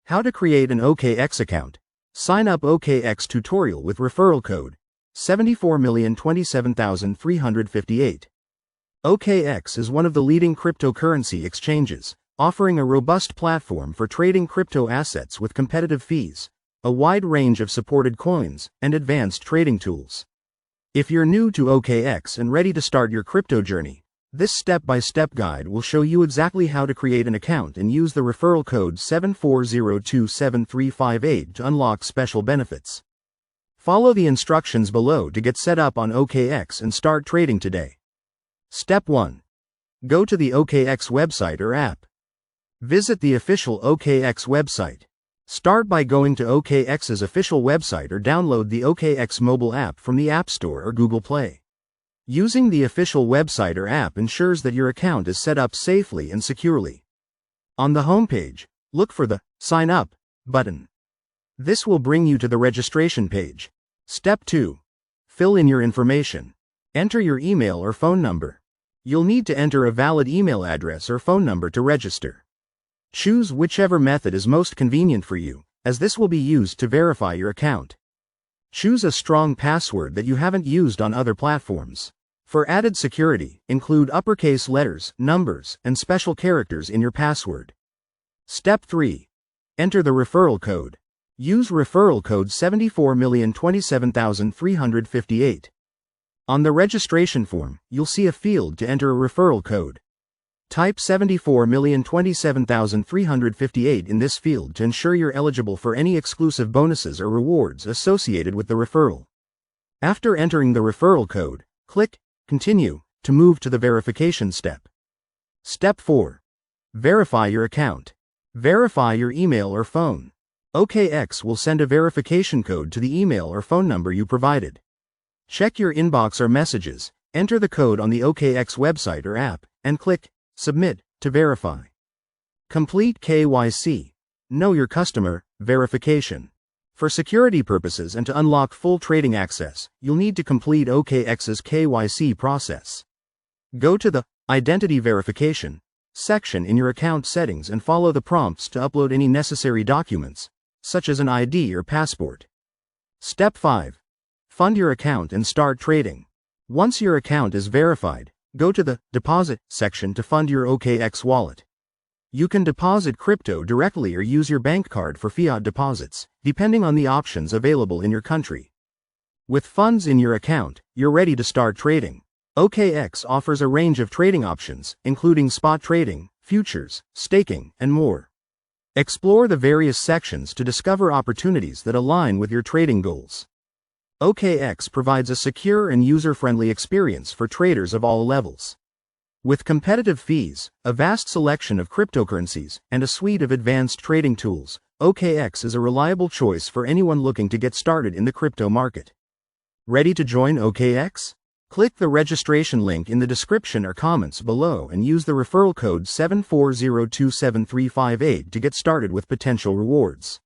How to create an OKX account. Sign up OKX tutorial with referral code 74,027,358. OKX is one of the leading cryptocurrency exchanges, offering a robust platform for trading crypto assets with competitive fees, a wide range of supported coins, and advanced trading tools. If you're new to OKX and ready to start your crypto journey, this step-by-step guide will show you exactly how to create an account and use the referral code 74,027,358 to unlock special benefits. Follow the instructions below to get set up on OKX and start trading today. Step 1. Go to the OKX website or app. Visit the official OKX website. Start by going to OKX's official website or download the OKX mobile app from the App Store or Google Play. Using the official website or app ensures that your account is set up safely and securely. On the homepage, look for the Sign Up button. This will bring you to the registration page. Step 2. Fill in your information. Enter your email or phone number. You'll need to enter a valid email address or phone number to register. Choose whichever method is most convenient for you, as this will be used to verify your account. Choose a strong password that you haven't used on other platforms. For added security, include uppercase letters, numbers, and special characters in your password. Step 3. Enter the referral code. Use referral code 74,027,358. On the registration form, you'll see a field to enter a referral code. Type 74,027,358 in this field to ensure you're eligible for any exclusive bonuses or rewards associated with the referral. After entering the referral code, click Continue to move to the verification step. Step 4. Verify your account. Verify your email or phone. OKX will send a verification code to the email or phone number you provided. Check your inbox or messages, enter the code on the OKX website or app, and click Submit to verify. Complete KYC, Know Your Customer, verification. For security purposes and to unlock full trading access, you'll need to complete OKX's KYC process. Go to the Identity Verification section in your account settings and follow the prompts to upload any necessary documents, such as an ID or passport. Step 5. Fund your account and start trading. Once your account is verified, go to the Deposit section to fund your OKX wallet. You can deposit crypto directly or use your bank card for fiat deposits, depending on the options available in your country. With funds in your account, you're ready to start trading. OKX offers a range of trading options, including spot trading, futures, staking, and more. Explore the various sections to discover opportunities that align with your trading goals. OKX provides a secure and user-friendly experience for traders of all levels. With competitive fees, a vast selection of cryptocurrencies, and a suite of advanced trading tools, OKX is a reliable choice for anyone looking to get started in the crypto market. Ready to join OKX? Click the registration link in the description or comments below and use the referral code 74,027,358 to get started with potential rewards.